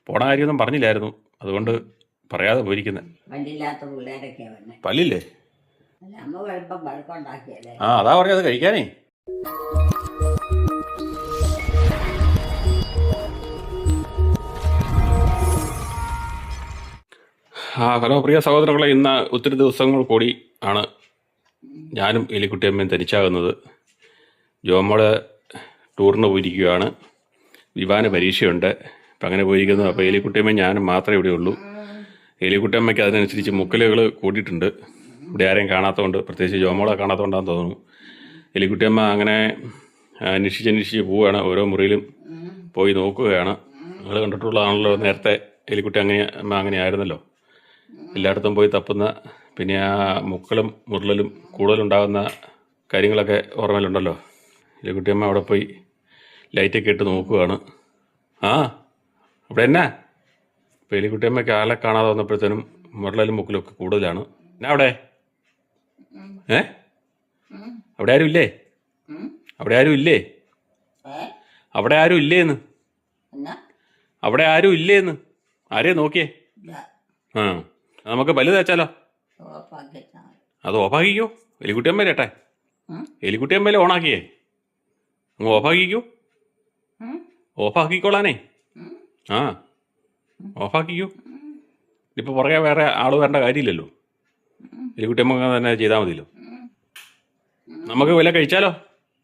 പോണ കാര്യമൊന്നും പറഞ്ഞില്ലായിരുന്നു, അതുകൊണ്ട് പറയാതെ പോയിരിക്കുന്നത്. പല്ലില്ലാത്ത പിള്ളേരൊക്കെയാ വന്നെ. പല്ലില്ലേ? അല്ല, അമ്മ വരുമ്പം വഴക്കുണ്ടാക്കിയല്ലേ. ആ, അതാ പറയാത് കഴിക്കാനേ. ഹലോ പ്രിയ സഹോദരങ്ങളെ, ഇന്ന് ഒത്തിരി ദിവസങ്ങൾ കൂടി ആണ് ഞാനും എലിക്കുട്ടിയമ്മയും തനിച്ചാകുന്നത്. ജോമോള് ടൂറിന് പോയിരിക്കുകയാണ്, വിവാന പരീക്ഷയുണ്ട്, അപ്പം അങ്ങനെ പോയിരിക്കുന്നു. അപ്പോൾ എലിക്കുട്ടിയമ്മയും ഞാനും മാത്രമേ ഇവിടെ ഉള്ളൂ. എലിക്കുട്ടിയമ്മയ്ക്ക് അതിനനുസരിച്ച് മുക്കലുകൾ കൂട്ടിയിട്ടുണ്ട്. ഇവിടെ ആരെയും കാണാത്തതുകൊണ്ട്, പ്രത്യേകിച്ച് ജോമോളെ കാണാത്തതുകൊണ്ടാണെന്ന് തോന്നുന്നു. എലിക്കുട്ടിയമ്മ അങ്ങനെ അന്വേഷിച്ച് പോവുകയാണ്, ഓരോ മുറിയിലും പോയി നോക്കുകയാണ്. നിങ്ങൾ കണ്ടിട്ടുള്ളതാണല്ലോ, നേരത്തെ എലിക്കുട്ടി അമ്മ അങ്ങനെ ആയിരുന്നല്ലോ, എല്ലായിടത്തും പോയി തപ്പുന്ന. പിന്നെ ആ മുക്കളും മുരളലും കൂടുതലുണ്ടാകുന്ന കാര്യങ്ങളൊക്കെ ഓർമ്മയിലുണ്ടല്ലോ. എലിക്കുട്ടിയമ്മ അവിടെ പോയി ലൈറ്റൊക്കെ ഇട്ട് നോക്കുകയാണ്. ആ, അവിടെ എന്നാ? ഇപ്പോൾ എലിക്കുട്ടിയമ്മയ്ക്ക് ആളെ കാണാതെ വന്നപ്പോഴത്തേനും മുരളലും മുക്കലും ഒക്കെ കൂടുതലാണ്. എന്നാ അവിടെ? അവിടെ ആരും ഇല്ലേ? അവിടെ ആരും ഇല്ലേ? അവിടെ ആരും ഇല്ലേന്ന്? അവിടെ ആരും ഇല്ലേന്ന്? ആരെയാ നോക്കിയേ? ആ, നമുക്ക് പല്ല് തേച്ചാലോ? അത് ഓഫാക്കിക്കോ. എലിക്കുട്ടിയമ്മേലെ ഏട്ടെ, എലിക്കുട്ടിയമ്മേലെ ഓണാക്കിയേ, അങ്ങ് ഓഫാക്കിക്കോ. ഓഫാക്കിക്കോളാനേ. ആ, ഓഫാക്കിക്കോ. ഇപ്പോൾ പുറകെ വേറെ ആൾ വരേണ്ട കാര്യമില്ലല്ലോ, എലിക്കുട്ടിയമ്മ തന്നെ ചെയ്താൽ മതിയല്ലോ. നമുക്ക് വല്ലതും കഴിച്ചാലോ?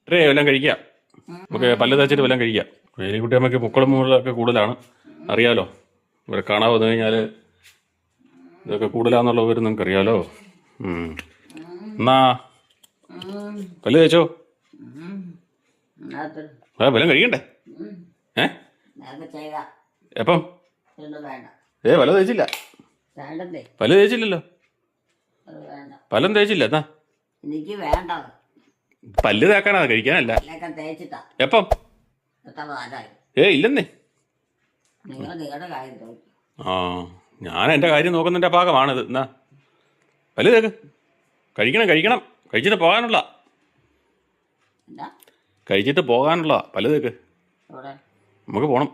വല്ലതും കഴിക്കാം, നമുക്ക് പല്ല് തേച്ചിട്ട് വല്ലതും കഴിക്കാം. എലിക്കുട്ടിയമ്മയ്ക്ക് മുക്കളും മുകളിലൊക്കെ കൂടുതലാണ്, അറിയാലോ. ഇവരെ കാണാൻ വന്നു കഴിഞ്ഞാൽ ഇതൊക്കെ കൂടുതലാന്നുള്ള വിവരം നിങ്ങൾക്ക് അറിയാലോ. എന്നാ പല്ല് തേച്ചോ? വല്ലതും കഴിക്കണ്ടേ? എപ്പം? പല്ല് തേച്ചില്ല. പല്ല് തേച്ചില്ലല്ലോ. പല്ലും തേച്ചില്ല. എന്നാ എനിക്ക് വേണ്ട. പല്ല് തേക്കാനാ, കഴിക്കാനല്ല. തേച്ചിട്ടാ. എപ്പം? ഇല്ലെന്നേ. നിങ്ങളുടെ കാര്യം തോന്നി. ആ, ഞാൻ എൻ്റെ കാര്യം നോക്കുന്നതിൻ്റെ ഭാഗമാണിത്. എന്നാ പല്ല് തേക്ക്. കഴിക്കണം കഴിച്ചിട്ട് പോകാനുള്ള. കഴിച്ചിട്ട് പോകാനുള്ള പല്ല് തേക്ക്. നമുക്ക് പോകണം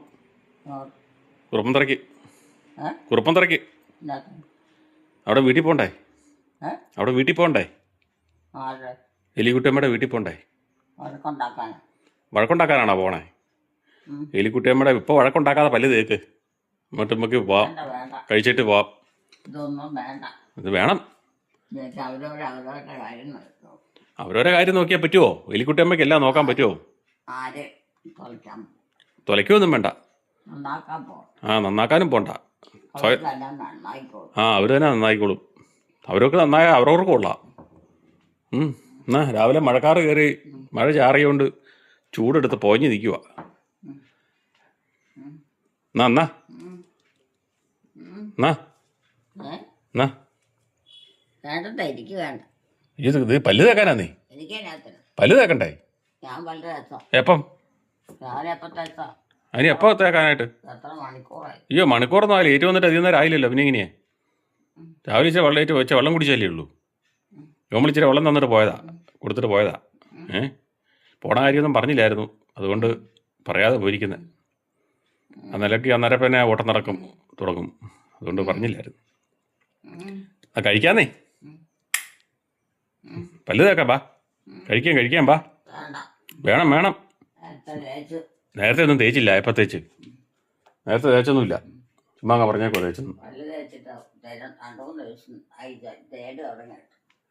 കുറുപ്പന്തറയ്ക്ക്. അവിടെ വീട്ടിൽ പോകണ്ടേ? അവിടെ വീട്ടിൽ പോകണ്ടേ? എലിക്കുട്ടിയമ്മയുടെ വീട്ടിൽ പോകണ്ടേ? വഴക്കുണ്ടാക്കാനാണോ പോണേ? എലിക്കുട്ടിയമ്മയുടെ ഇപ്പോൾ വഴക്കുണ്ടാക്കാതെ പല്ല് തേക്ക്, എന്നിട്ട് നമുക്ക് പോവാം, കഴിച്ചിട്ട് പോവാം. ഇത് വേണം. അവരവരെ കാര്യം നോക്കിയാൽ പറ്റുമോ? എലിക്കുട്ടിയമ്മയ്ക്ക് എല്ലാം നോക്കാൻ പറ്റുമോ? തുലയ്ക്കൊന്നും വേണ്ട. ആ, നന്നാക്കാനും പോണ്ട. ആ, അവർ തന്നെ നന്നായിക്കോളും. അവരൊക്കെ നന്നായ അവരവർക്ക് കൊള്ളാം. എന്നാ രാവിലെ മഴക്കാറ് കയറി, മഴ ചാറിയോണ്ട് ചൂടെടുത്ത് പോഞ്ഞ് നിൽക്കുക. എന്നാ ഇത് പല്ല് തേക്കാനാ? നീ പല്ല് തേക്കണ്ടേ? എപ്പം? അതിന് എപ്പോ തേക്കാനായിട്ട്? അയ്യോ, മണിക്കൂറൊന്നും ആയില്ല. ഏറ്റവും വന്നിട്ട് അധികം നേരം ആയില്ലല്ലോ. പിന്നെ എങ്ങനെയാ? രാവിലെ ഇച്ചിരി വെള്ളം വെച്ച വെള്ളം കുടിച്ചല്ലേ ഉള്ളൂ. ഇച്ചിരി വെള്ളം തന്നിട്ട് പോയതാ, കൊടുത്തിട്ട് പോയതാ. പോണ കാര്യമൊന്നും പറഞ്ഞില്ലായിരുന്നു, അതുകൊണ്ട് പറയാതെ പോയിരിക്കുന്നത്. അന്നേരം പിന്നെ ഓട്ടം തുടങ്ങും, അതുകൊണ്ട് പറഞ്ഞില്ലായിരുന്നു. ആ, കഴിക്കാന്നേ. പല്ല് തേക്കാം, ബാ. കഴിക്കാം ബാ. വേണം. നേരത്തെ ഒന്നും തേച്ചില്ല. എപ്പോൾ തേച്ച്? നേരത്തെ തേച്ചൊന്നുമില്ല, ചുമ്മാ അങ്ങ് പറഞ്ഞേക്കോ തേച്ചൊന്നും.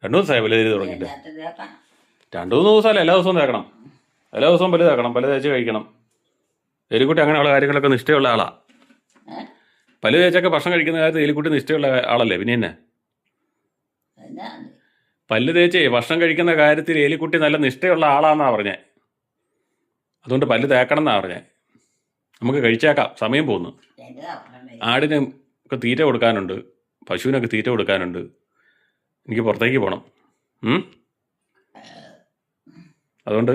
2 ദിവസമായി പല്ല് തേച്ച് തുടങ്ങിയിട്ട്. 2-3 ദിവസമല്ല, എല്ലാ ദിവസവും തേക്കണം. എല്ലാ ദിവസവും പല്ല് തേക്കണം, പല്ല് തേച്ച് കഴിക്കണം. എലിക്കുട്ടി അങ്ങനെയുള്ള കാര്യങ്ങളൊക്കെ നിഷ്ഠയുള്ള ആളാ. പല്ല് തേച്ചൊക്കെ ഭക്ഷണം കഴിക്കുന്ന കാര്യത്തിൽ എലിക്കുട്ടി നിഷ്ഠയുള്ള ആളല്ലേ. പിന്നെ എന്നെ പല്ല് തേച്ചേ ഭക്ഷണം കഴിക്കുന്ന കാര്യത്തിൽ എലിക്കുട്ടി നല്ല നിഷ്ഠയുള്ള ആളാന്നാ പറഞ്ഞേ. അതുകൊണ്ട് പല്ല് തേക്കണം എന്നാ പറഞ്ഞേ. നമുക്ക് കഴിച്ചേക്കാം, സമയം പോകുന്നു. ആടിന് ഒക്കെ തീറ്റ കൊടുക്കാനുണ്ട്, പശുവിനൊക്കെ തീറ്റ കൊടുക്കാനുണ്ട്. എനിക്ക് പുറത്തേക്ക് പോകണം. അതുകൊണ്ട്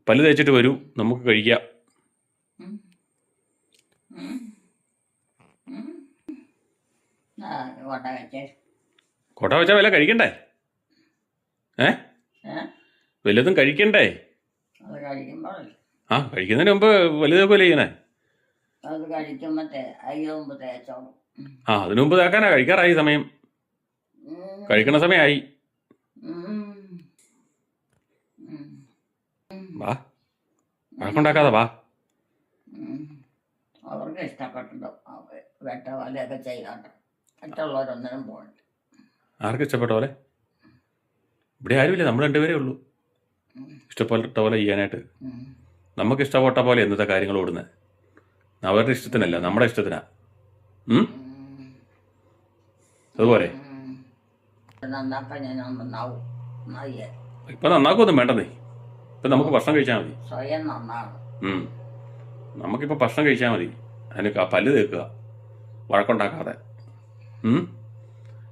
പല്ല് തേച്ചിട്ട് വരൂ, നമുക്ക് കഴിക്കാം. കൊട്ട വെച്ചാൽ വല്ല കഴിക്കണ്ടേ? വല്ലതും കഴിക്കണ്ടേ? ആ, കഴിക്കുന്നതിന് മുമ്പ് വലുതൊക്കെ ചെയ്യണേ. അത് കഴിക്കുമ്പോൾ അതിന് മുമ്പ് തേച്ചോളും. ആ അതിനു മുമ്പ് തേക്കാനാ, കഴിക്കാറായി സമയം, ഉം. കഴിക്കണ സമയമായി. ഉം. ഉം. വാ, വഴക്കുണ്ടാക്കാതെ വാ. ഉം. അവർക്ക് ഇഷ്ടപ്പെട്ടിട്ടുണ്ടോ വെട്ട പോലെയൊക്കെ ചെയ്യാണ്ട് മറ്റുള്ളവരൊന്നിനും പോകണ്ട. ആർക്കും ഇഷ്ടപ്പെട്ട പോലെ? ഇവിടെ ആരുമില്ല, നമ്മൾ രണ്ടുപേരേ ഉള്ളൂ ഇഷ്ടപ്പെട്ട പോലെ ചെയ്യാനായിട്ട്. നമുക്ക് ഇഷ്ടപ്പെട്ട പോലെ എന്നത്തെ കാര്യങ്ങൾ ഓടുന്നത് അവരുടെ ഇഷ്ടത്തിനല്ല, നമ്മുടെ ഇഷ്ടത്തിനാ. അതുപോലെ നന്നാക്കാൻ ഞാൻ നന്നാവും. നന്നായി ഇപ്പം നന്നാക്കൊന്നും വേണ്ടതേ. ഇപ്പം നമുക്ക് ഭക്ഷണം കഴിച്ചാൽ മതി. സ്വയം നന്നാണ്. നമുക്കിപ്പോൾ ഭക്ഷണം കഴിച്ചാൽ മതി. അതിന് പല്ല് തേക്കുക, വഴക്കുണ്ടാക്കാതെ.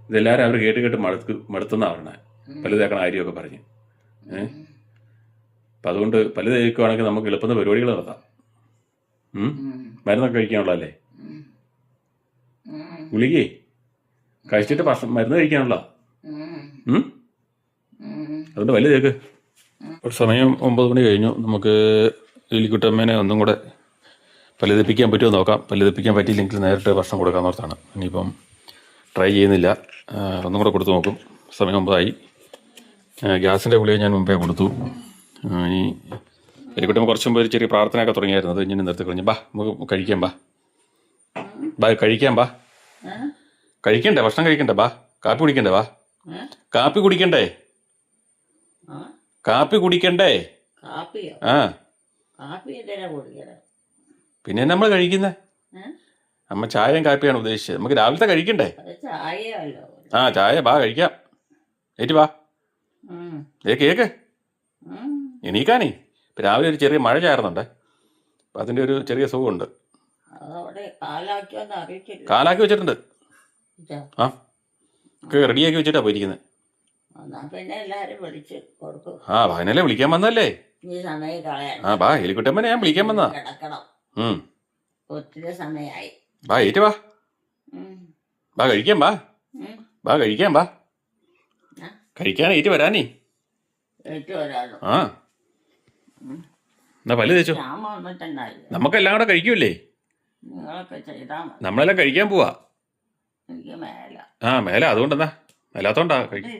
ഇതെല്ലാവരും അവർ കേട്ട് കേട്ട് മടുത്തുന്ന പറഞ്ഞത്, പല്ല് തേക്കണ കാര്യമൊക്കെ പറഞ്ഞ്. അപ്പം അതുകൊണ്ട് പല്ല് തേക്കുകയാണെങ്കിൽ നമുക്ക് എളുപ്പുന്ന പരിപാടികൾ നടത്താം. മരുന്നൊക്കെ കഴിക്കാനുള്ളതല്ലേ? ഗുളികയെ കഴിച്ചിട്ട് മരുന്ന് കഴിക്കാനുള്ള. അതുകൊണ്ട് പല്ല് തേക്ക്. ഒരു സമയം 9 മണി കഴിഞ്ഞു. നമുക്ക് എലിക്കുട്ടമ്മേനെ ഒന്നും കൂടെ പല്ല് തെപ്പിക്കാൻ പറ്റുമോ നോക്കാം. പല്ല് തെപ്പിക്കാൻ പറ്റിയില്ലെങ്കിൽ നേരിട്ട് ഭക്ഷണം കൊടുക്കാൻ ഓർത്താണ്. ഇനിയിപ്പം ട്രൈ ചെയ്യുന്നില്ല, ഒന്നും കൂടെ കൊടുത്തു നോക്കും. സമയം 9 ആയി. ഗ്യാസിൻ്റെ ഗുളിക ഞാൻ മുമ്പേ കൊടുത്തു. ഇനി എലിക്കുട്ടമ്മ കുറച്ച് മുമ്പ് ഒരു ചെറിയ പ്രാർത്ഥനയൊക്കെ തുടങ്ങിയായിരുന്നു. അത് ഇങ്ങനെ നിർത്തി കളഞ്ഞു. ബാ നമുക്ക് കഴിക്കാം, ബാ കഴിക്കാം, ബാ കഴിക്കണ്ടേ, ഭക്ഷണം കഴിക്കണ്ടേ, ബാ കാപ്പി കുടിക്കണ്ടേ, ബാ കാപ്പി കുടിക്കണ്ടേ, കാപ്പി കുടിക്കണ്ടേ. കാപ്പിയോ? ആ കാപ്പി എന്തിനാ കുടിക്കണേ? പിന്നെ നമ്മൾ കഴിക്കുന്നേ അമ്മ ചായയും കാപ്പിയാണ് ഉദ്ദേശിച്ചത്. നമുക്ക് രാവിലത്തെ കഴിക്കണ്ടേ? ചായയല്ലോ. ആ ചായ, ബാ കഴിക്കാം. ഏറ്റ് വാ, കേക്ക് എണീക്കാനേ. ഇപ്പം രാവിലെ ഒരു ചെറിയ മഴ ചാറുന്നുണ്ട്, അപ്പം അതിൻ്റെ ഒരു ചെറിയ സുഖമുണ്ട്. കാലാക്കി വെച്ചിട്ടുണ്ട്. ആ ഒക്കെ റെഡിയാക്കി വെച്ചിട്ടാ പോയിരിക്കുന്നത്. പിന്നെ എല്ലാരും വിളിച്ച് കൊടുക്കും. ആ വായനല്ലേ വിളിക്കാൻ വന്നല്ലേ. ആ ബാ എലിക്കുട്ടമ്മനെ ഞാൻ വിളിക്കാൻ വന്നാ. ഒത്തിരി സമയമായി. ബാ ഏറ്റ് വാ, ബാ കഴിക്കാം, ബാ കഴിക്കാം, ബാ കഴിക്കാൻ ഏറ്റ് വരാനേ. ആ എന്നാ പല്ല് തേച്ചോ. നമുക്കെല്ലാം കൂടെ കഴിക്കൂല്ലേ? നമ്മളെല്ലാം കഴിക്കാൻ പോവാ. ആ മേല, അതുകൊണ്ടെന്നാ മേലാത്തോണ്ടാ കഴിക്കും.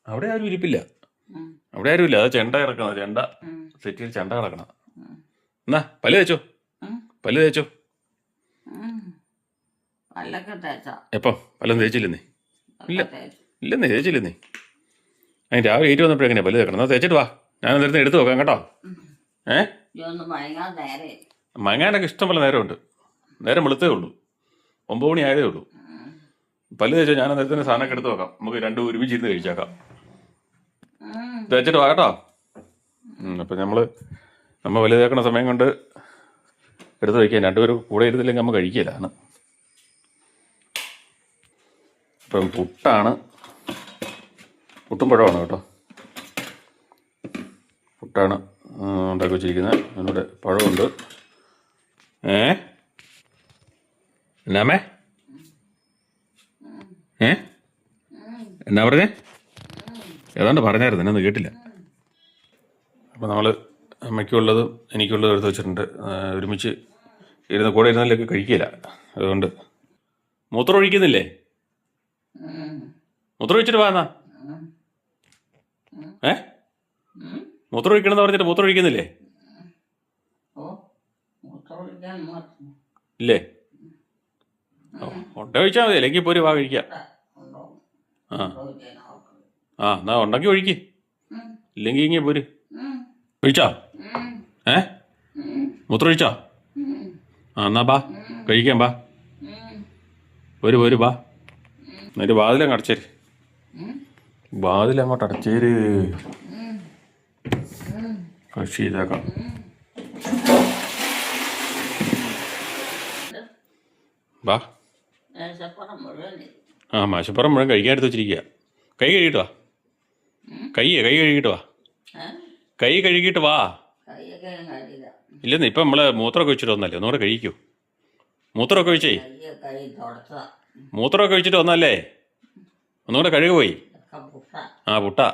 അവിടെ ആരും ഇരിപ്പില്ല, അവിടെ ആരും ഇല്ല. അത് ചെണ്ട കിടക്കണം, ചെണ്ട സെറ്റിൽ ചെണ്ട കിടക്കണം. എന്നാ പല്ല് തേച്ചോ, പല്ല് തേച്ചോ. എപ്പം പല്ലൊന്നും തേച്ചില്ലെന്നേ? ഇല്ലെന്നേ, തേച്ചില്ലെന്നേ. അതിന് രാവിലെ ഏറ്റു വന്നപ്പോഴെങ്ങനെയാ പല്ല് തേക്കണം? എന്നാൽ തേച്ചിട്ട് വാ, ഞാൻ നേരത്തെ എടുത്ത് നോക്കാം കേട്ടോ. മങ്ങാനൊക്കെ ഇഷ്ടം പോലെ നേരമുണ്ട്. നേരം വെളുത്തേ ഉള്ളൂ, 9 മണി ആയതേ ഉള്ളൂ. പല്ല് തേച്ചോ, ഞാൻ നേരത്തെ സാധനമൊക്കെ എടുത്ത് നോക്കാം. നമുക്ക് രണ്ടും ഒരുമിച്ചിരുന്ന് കഴിച്ചേക്കാം. തേച്ചിട്ട് വാ കേട്ടോ. അപ്പം നമ്മൾ പല്ല് തേക്കണ സമയം കൊണ്ട് എടുത്ത് വയ്ക്കാൻ രണ്ടുപേരും കൂടെ ഇരുന്നില്ലെങ്കിൽ നമ്മൾ കഴിക്കില്ലാണ്. ഇപ്പം പുട്ടാണ്, പുട്ടും പഴമാണ് കേട്ടോ. പുട്ടാണ് ഉണ്ടാക്കി വെച്ചിരിക്കുന്നത്. അതിനൂടെ പഴമുണ്ട്. എന്നാമേ എന്നാ പറഞ്ഞേ? ഏതാണ്ട് പറഞ്ഞായിരുന്നു, എന്നൊന്നും കേട്ടില്ല. അപ്പോൾ നമ്മൾ അമ്മയ്ക്കുള്ളതും എനിക്കുള്ളതും എടുത്ത് വെച്ചിട്ടുണ്ട്. ഒരുമിച്ച് ഇരുന്ന് കൂടെ ഇരുന്നാലൊക്കെ കഴിക്കില്ല. അതുകൊണ്ട് മൂത്രം ഒഴിക്കുന്നില്ലേ? മൂത്രം ഒഴിച്ചിട്ട് വാ എന്നാ. മൂത്രം ഒഴിക്കണമെന്ന് പറഞ്ഞിട്ട് മൂത്രം ഒഴിക്കുന്നില്ലേ? ഇല്ലേ? ഉണ്ട ഒഴിച്ചാൽ മതി, അല്ലെങ്കിൽ പോര് വാ കഴിക്കാം. ആ എന്നാ ഉണ്ടെങ്കിൽ ഒഴിക്ക്, ഇല്ലെങ്കിൽ ഇങ്ങനെ പോര്. ഒഴിച്ചോ? മൂത്രം ഒഴിച്ചോ? ആ എന്നാ ബാ കഴിക്കാം, ബാ പോര് ബാ. എന്നിട്ട് വാതിലങ്ങ് അടച്ചേര്, വാതിലങ്ങോട്ട് അടച്ചേര്. കൃഷി ചെയ്തേക്കാം. വാ. ആ മേശപ്പുറം മുഴുവൻ കഴിക്കാൻ എടുത്ത് വെച്ചിരിക്കുക. കൈ കഴുകിയിട്ട് വാ, കൈ കഴുകിയിട്ട് വാ, കൈ കഴുകിയിട്ട് വാ. ഇല്ലെന്ന് ഇപ്പം നമ്മൾ മൂത്രമൊക്കെ വെച്ചിട്ട് വന്നല്ലേ, ഒന്നുകൂടെ കഴിക്കൂ. മൂത്രമൊക്കെ ഒഴിച്ചേ, മൂത്രമൊക്കെ ഒഴിച്ചിട്ട് വന്നല്ലേ, ഒന്നുകൂടെ കഴുകു പോയി. ആ പുട്ടാ,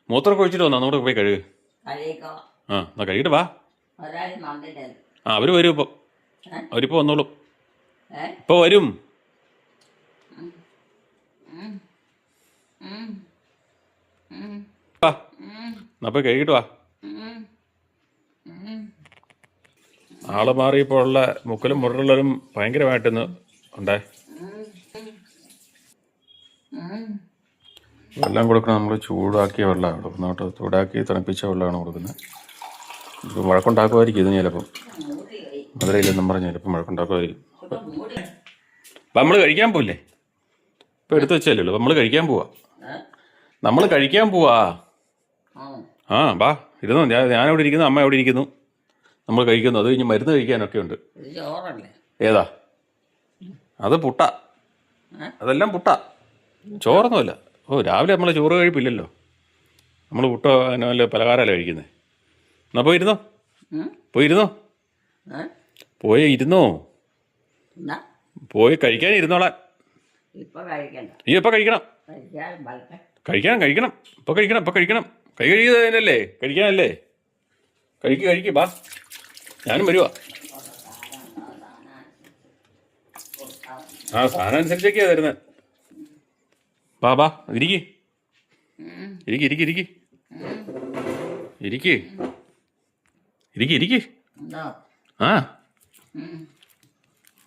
മൂത്രമൊക്കെ ഒഴിച്ചിട്ട് വന്നാ ഒന്നുകൂടെ പോയി കഴുകു. ആ എന്നാ കഴുകിയിട്ട് വാ. ആ അവർ വരും ഇപ്പം. ഏ? അവരിപ്പോൾ വന്നോളും. ഏ? ഇപ്പോൾ വരും. ഉം. ഉം. ഉം. വാ ഉം. എന്നാ പോയി കഴുകിട്ട് വാ. ഉം. ഉം. ആള് മാറിയപ്പോൾ ഉള്ള മുക്കലും മുരളും ഭയങ്കരമായിട്ടൊന്ന് ഉണ്ടേ. ഉം. വെള്ളം കൊടുക്കണം. നമ്മൾ ചൂടാക്കിയ വെള്ളമാണ് കൊടുക്കുന്നത് കേട്ടോ. ചൂടാക്കി തണുപ്പിച്ച വെള്ളമാണ് കൊടുക്കുന്നത്. ഇപ്പം വഴക്കുണ്ടാക്കുമായിരിക്കും ഇതിന് ചിലപ്പം. മൂടി പോയി. മധുരയില്ലെന്നും പറഞ്ഞ് ചിലപ്പം വഴക്കുണ്ടാക്കുമായിരിക്കും. ഇപ്പൊ മൂടി. അപ്പം നമ്മൾ കഴിക്കാൻ പോവില്ലേ? ഇപ്പം എടുത്തു വെച്ചല്ലേ ഉള്ളൂ. നമ്മൾ കഴിക്കാൻ പോവാ. ഏ? നമ്മൾ കഴിക്കാൻ പോവാ. ആ. ആ ബാ ഇരുന്നു. ഞാനിവിടെ ഇരിക്കുന്നു, അമ്മ എവിടെ ഇരിക്കുന്നു, നമ്മൾ കഴിക്കുന്നു. അത് കഴിഞ്ഞ് മരുന്ന് കഴിക്കാനൊക്കെ ഉണ്ട്. ഇത് ചോറല്ലേ? ഏതാ? അത് പുട്ട. ഏ? അതെല്ലാം പുട്ട, ചോറൊന്നുമല്ല. ഓ രാവിലെ നമ്മൾ ചോറ് കഴിപ്പില്ലല്ലോ. നമ്മൾ പുട്ടോ വല്ല പലഹാരമല്ല കഴിക്കുന്നത്. എന്നാൽ പോയി ഇരുന്നോ, ഉം? പോയി ഇരുന്നോ, ഏ? പോയി ഇരുന്നോ, എന്നാ പോയി കഴിക്കാൻ ഇരുന്നോളാൻ. ഇപ്പൊ കഴിക്കണ്ട. ഈ ഇപ്പം കഴിക്കണം, കഴിക്കാൻ വളരെ കഴിക്കണം. ഇപ്പം കഴിക്കണം, ഇപ്പം കഴിക്കണം. കൈ കഴുകിയതല്ലേ കഴിക്കാനല്ലേ. കഴിക്ക് ബാ, ഞാനും വരുവാ. ആ സാധനം അനുസരിച്ചൊക്കെയാണ് തരുന്നത്. ബാ ഇരിക്ക്. ഉണ്ടോ? ആ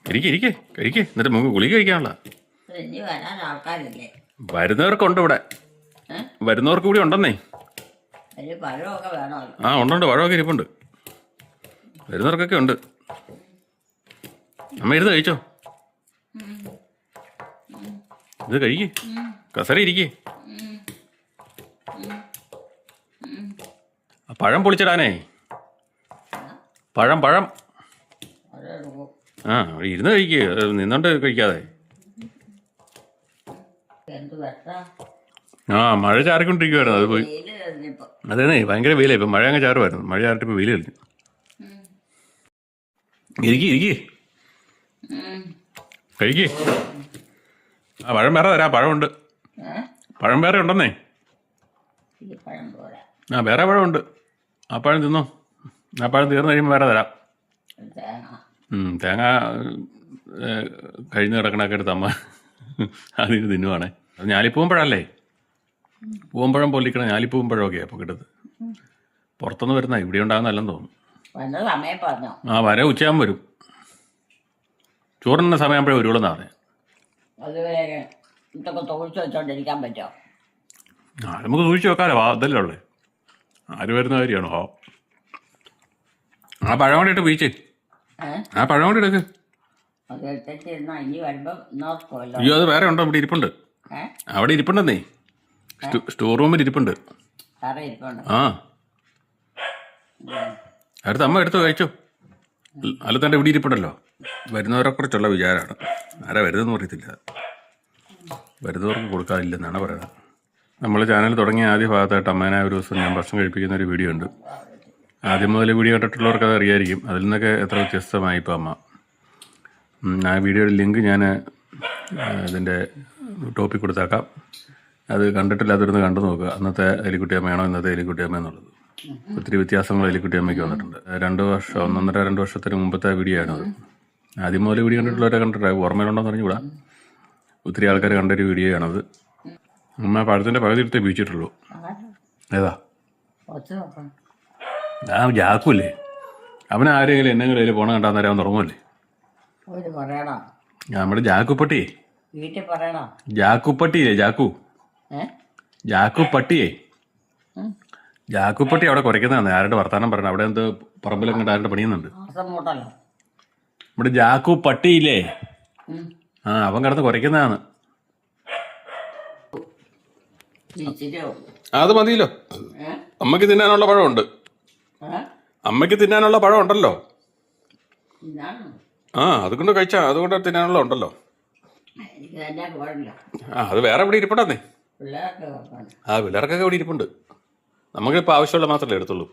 ഇരിക്ക് എന്നിട്ട് നമുക്ക് ഗുളിക കഴിക്കാനുള്ള. ഇനി വരാൻ ആൾക്കാരില്ലേ? വരുന്നവർക്കുണ്ട് ഇവിടെ. വരുന്നവർക്ക് കൂടി ഉണ്ടെന്നേ. അതിന് പഴമൊക്കെ വേണമല്ലോ. ആ ഉണ്ട്, പഴമൊക്കെ ഇരിപ്പുണ്ട്. വരുന്നവർക്കൊക്കെ ഉണ്ട്. അമ്മ ഇരുന്ന് കഴിച്ചോ. ഇത് കഴിക്ക്, കസര ഇരിക്കേ. പഴം പൊളിച്ചിടാനേ. പഴം അതെടുക്കും. ആ അവിടെ ഇരുന്ന് കഴിക്കുക, നിന്നോണ്ട് കഴിക്കാതെ. എന്ത് വെട്ടാ? ആ മഴ ചാറിക്കൊണ്ടിരിക്കുവായിരുന്നു, അത് പോയി. വെയില് കഴിഞ്ഞപ്പോ അതേന്നേ ഭയങ്കര വെയിലായി. ഇപ്പം മഴ അങ്ങ് ചാറുമായിരുന്നു. മഴ ചാറിട്ട് ഇപ്പോൾ വെയിൽ കളിഞ്ഞു. ഇരിക്കേ കഴിക്കേ. ആ പഴം വേറെ തരാം, പഴമുണ്ട്. പഴം വേറെ ഉണ്ടെന്നേ. ഈ പഴം പോരാ. ആ വേറെ പഴമുണ്ട്. ആ പഴം തിന്നോ. ആ പഴം തീർന്നു കഴിയുമ്പോൾ വേറെ തരാം. തേങ്ങ തേങ്ങ കഴിഞ്ഞ് കിടക്കണൊക്കെ എടുത്ത് അമ്മ അതിന് തിന്നുവാണേ. അത് ഞാലിപ്പൂമ്പഴല്ലേ, പൂവമ്പഴം പൊല്ലിക്കണം. ഞാലിപ്പൂമ്പഴമൊക്കെയാണ് അപ്പോൾ കിട്ടുന്നത്. പുറത്തുനിന്ന് വരുന്ന ഇവിടെ ഉണ്ടാകുന്നല്ലെന്ന് തോന്നുന്നു. വന്ന സമയം പറഞ്ഞോ? ആ വരെ ഉച്ചയാകുമ്പോൾ വരും. ചോറിന് സമയമാകുമ്പോഴേ വരുള്ളൂ എന്നാണ് പറഞ്ഞത്. അതുവരെ ഇതൊക്കെ തോഴിച്ച് വെച്ചോണ്ടിരിക്കാൻ പറ്റുമോ? ആ നമുക്ക് സൂക്ഷിച്ച് വെക്കാമല്ലോ. അതല്ലേ ഉള്ളേ. ആര് വരുന്ന കാര്യമാണോ. ആ പഴം കൂടി ഇട്ട് വീച്ച്. ആ പഴം കൂടി എടുക്ക്. അത് എടുത്തിരുന്നാ ഇനി വരുമ്പോ നോക്കുമല്ലോ. അയ്യോ അത് വേറെ ഉണ്ടോ? ഇവിടെ ഇരിപ്പുണ്ട്. അവിടെ ഇരിപ്പുണ്ടെന്നേ. സ്റ്റോർ റൂമിൽ ഇരിപ്പുണ്ട്. കറി ഇരിപ്പുണ്ട്. ആ അടുത്ത് അമ്മ എടുത്ത് കഴിച്ചോ. അല്ല തന്നെ ഇവിടെ ഇരിപ്പുണ്ടല്ലോ. വരുന്നവരെ കുറിച്ചുള്ള വിചാരമാണ്. ആരാ വരുന്നതെന്ന് പറയത്തില്ല. വരുന്നവർക്ക് കൊടുക്കാറില്ലെന്നാണ് പറയുന്നത്. നമ്മൾ ചാനൽ തുടങ്ങിയ ആദ്യ ഭാഗത്തായിട്ട് അമ്മേനെ ഒരു ദിവസം ഞാൻ ഭക്ഷണം കഴിപ്പിക്കുന്ന ഒരു വീഡിയോ ഉണ്ട്. ആദ്യം മുതൽ വീഡിയോ കണ്ടിട്ടുള്ളവർക്ക് അത് അറിയായിരിക്കും. അതിൽ നിന്നൊക്കെ എത്ര വ്യത്യസ്തമായി ഇപ്പോൾ അമ്മ. ആ വീഡിയോയുടെ ലിങ്ക് ഞാൻ ഇതിൻ്റെ ടോപ്പിൽ കൊടുത്തേക്കാം. അത് കണ്ടിട്ടില്ലാത്തവരുന്ന് കണ്ടു നോക്കുക. അന്നത്തെ എലിക്കുട്ടിയമ്മയാണോ ഇന്നത്തെ എലിക്കുട്ടിയമ്മ എന്നുള്ളത്. ഒത്തിരി വ്യത്യാസങ്ങൾ എലിക്കുട്ടിയമ്മയ്ക്ക് വന്നിട്ടുണ്ട്. 1.5 വർഷത്തിന് മുമ്പത്തെ വീഡിയോ ആണത്. ആദ്യം മുതൽ വീഡിയോ കണ്ടിട്ടുള്ളവരെ കണ്ടിട്ട് ഓർമ്മയിലുണ്ടോയെന്ന് പറഞ്ഞുകൂടാ. ഒത്തിരി ആൾക്കാർ കണ്ടൊരു വീഡിയോ ആണത്. അമ്മ പഴത്തിൻ്റെ പകുതി എടുത്തേ വീഴ്ചിട്ടുള്ളൂ. ഏതാ? ആ ജാക്കുല്ലേ, അവൻ ആരെങ്കിലും എന്നെങ്കിലും അതിൽ പോണ കണ്ടാൽ നേരം അവൻ തുടങ്ങുമല്ലേ. നമ്മുടെ ജാക്കുപ്പട്ടിയേ, വീട്ടിൽ പറയണോ? ജാക്കുപ്പട്ടിയില്ലേ, ജാക്കുപ്പട്ടിയേ, ജാക്കുപ്പട്ടി അവിടെ കുറയ്ക്കുന്നതാണ്. ആരുടെ വർത്താനം പറയണം. അവിടെ എന്ത് പറമ്പിലൊക്കെ ആരുടെ പണിയുന്നുണ്ട്. നമ്മുടെ ജാക്കുപ്പട്ടിയില്ലേ, ആ അവൻ കിടന്ന് കുറയ്ക്കുന്നതാണ്. അത് മതിയല്ലോ. അമ്മയ്ക്ക് തിന്നാനുള്ള പഴമുണ്ട്. അമ്മയ്ക്ക് തിന്നാനുള്ള പഴം ഉണ്ടല്ലോ. ആ അതുകൊണ്ട് കഴിച്ചാ, അതുകൊണ്ട് തിന്നാനുള്ള ഉണ്ടല്ലോ. ആ അത് വേറെ ഇവിടെ ഇരിപ്പുണ്ടെന്നേ. ആ പിള്ളേർക്കൊക്കെ ഇവിടെ ഇരിപ്പുണ്ട്. നമുക്കിപ്പോൾ ആവശ്യമുള്ള മാത്രമല്ലേ എടുത്തുള്ളൂ.